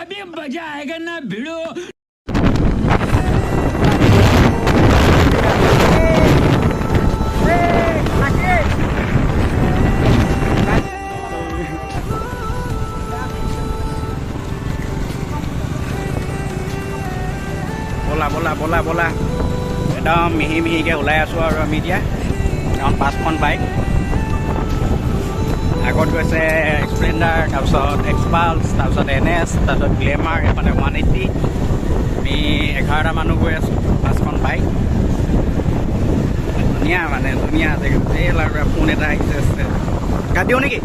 अभी मजा आएगा ना भिड़ो बोला बोला एकदम मिহি ওলাই আছো আৰু আমি এতিয়া কাৰণ 5খন বাইক আগত গৈছে এক্সপ্লেণ্ডাৰ তাৰপিছত এক্সপালছ তাৰপিছত NS তাৰপিছত গ্লেমাৰ এফালে 180 আমি 11টা মানুহ গৈ আছোঁ 5খন বাইক ধুনীয়া জেগা আৰু ফোন এটা আহিছে কাট দিওঁ নেকি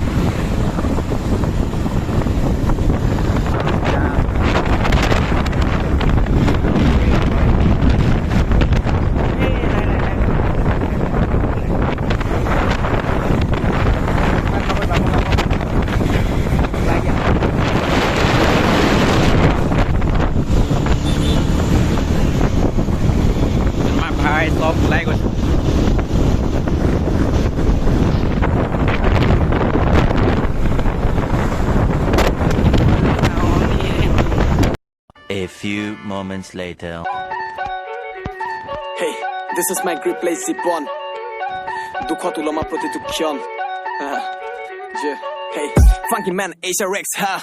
A few moments later. Hey, this is my great place Zipon. Dukho tuloma proti kyon. Hey, funky man Asia Rex ha.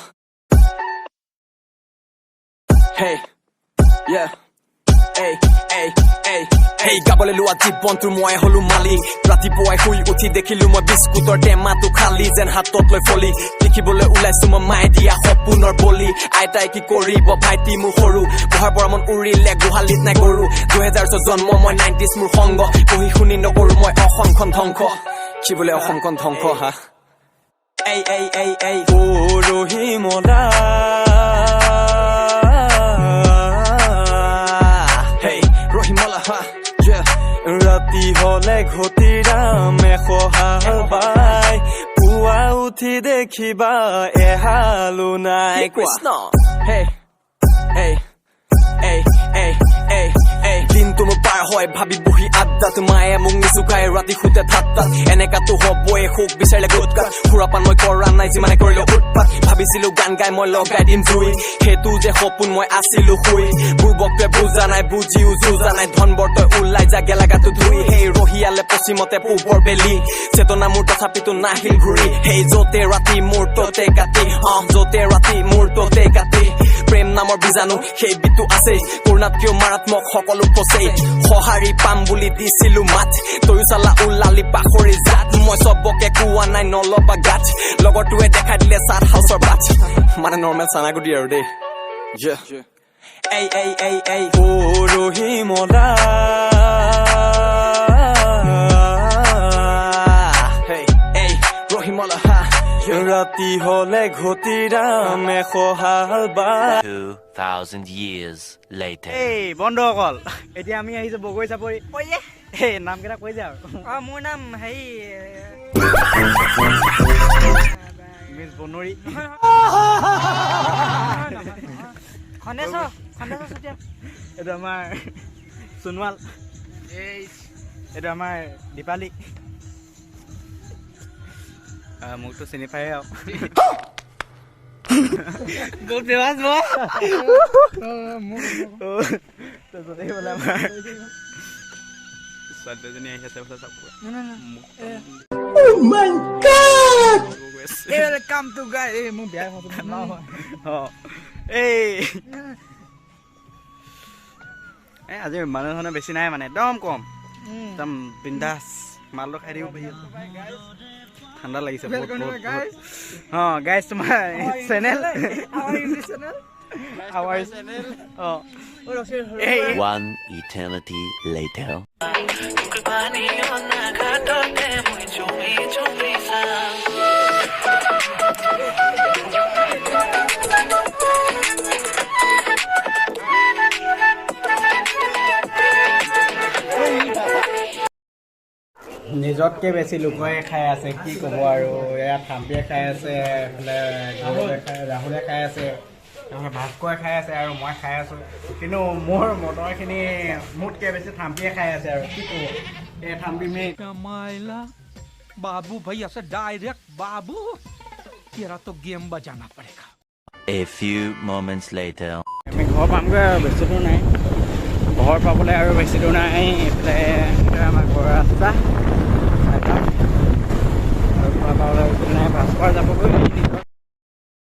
Hey, yeah. Hey, gabole lua Zipon tur moi holu malik. Rati boy hui uthi dekhilu moi biscuitor tema tu khali jen hatot loi foli. দেখিবলৈ ওলাইছো মই মাই দিয়া সপোনৰ বলি আইতাই কি কৰিব ভাইটি মোৰ সৰু বহাৰ পৰা মন উৰিলে গুহালিত নাই গৰু 2000 জন্ম মই 90s মোৰ সংগ পঢ়ি শুনি নকৰো মই অসমখন ধ্বংস কি বোলে অসমখন ধ্বংস হা এই ও ৰহিমলা হেই ৰহিমলা হা ৰাতি হলে ঘটিৰামে সহাল পাই পুৱা উঠি দেখিবা এহালো নাই কৃষ্ণ দিনটো মোৰ পাৰ হয় ভাবি বহি আড্ডাত মায়ে মোক নিচুকাই ৰাতি শুতে ঠাট্টাত এনেকাতো হ'বই সুখ বিচাৰিলে গোটকাত সুৰাপান মই কৰা নাই যিমানে কৰিলে উৎপাত ভাবিছিলো গান গাই মই লগাই দিম জুই সেইটো যে সপোন মই আছিলো শুই বুৰ্বকে বুজা নাই বুজিও যুজা নাই ধন বৰ্তই ওলাই যা গেলাগাটো ধুই সেই ৰহিয়ালে পশ্চিমতে পূবৰ বেলি চেতনা মোৰ তথাপিতো নাহিল ঘূৰি সেই যতে ৰাতি মোৰ ততে কাটি যতে ৰাতি মোৰ ততে কাটি প্ৰেম নামৰ বীজাণু সেই বিটো আছে কৰুণাতকৈও মাৰাত্মক সকলো পচেই সহাৰি পাম বুলি দিছিলো মাত তয়ো চালা ওলালি পাখৰি জাত মই চবকে কোৱা নাই নলবা গাত লগৰটোৱে দেখাই দিলে চাট হাউচৰ বাট মানে নৰ্মেল চানাগুটি আৰু দেই এই ও ৰহিমলা ৰহিমলা হা ৰাতি হলে ঘটিৰামে সহাল বা 2000 years later. এই বন্ধুসকল এতিয়া আমি আহিছো বগৈ চাপৰি এই নাম কেইটা কৈ যা আৰু মোৰ নাম হেৰি মিছ বনৰি খনেশ্বৰ এইটো আমাৰ সোণোৱাল এইটো আমাৰ দীপালী মোকতো চিনি পায়ে আৰু বহুত বেমাৰ বোলে আমাৰ ছোৱালীজনী আহি আছে বোলে চাব কামটো গাই এই মোৰ বেয়া এই আজি মানুহ ধৰণে বেছি নাই মানে একদম কম একদম বিন্দাছ মালটো খাই দিব পাৰি ঠাণ্ডা লাগিছে গাইজ তোমাৰ চেনেল One eternity later. নিজতকে বেছি লোকে খাই আছে কি ক'ব আৰু এয়া থাম্পিয়ে খাই আছে এইফালে ৰাহুলে খাই আছে ভাস্কৰে খাই আছে আৰু মই খাই আছোঁ কিন্তু মোৰ মটৰখিনি মোতকৈ বেছি থাম্পিয়ে খাই আছে আৰু কি ক'ব এই থাম্পি মে मायला बाबू भाई असं डायरेक्ट बाबू तेरा तो गेम बजाना पड़ेगा। A few moments later. আমি ঘৰ পামগৈ আৰু বেছি দূৰ নাই ঘৰ পাবলৈ আৰু বেছি দূৰ নাই এইফালে আমাৰ ঘৰৰ ৰাস্তা আৰু ঘৰ পাবলৈ বেছি দূৰ নাই ভাস্কৰ যাবগৈ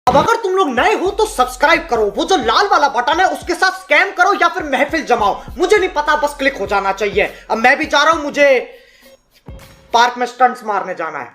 अब अगर तुम लोग नए हो तो सब्सक्राइब करो, वो जो लाल वाला बटन है उसके साथ स्कैम करो या फिर महफिल जमाओ, मुझे नहीं पता, बस क्लिक हो जाना चाहिए। अब मैं भी जा रहा हूं, मुझे पार्क में स्टंट्स मारने जाना है।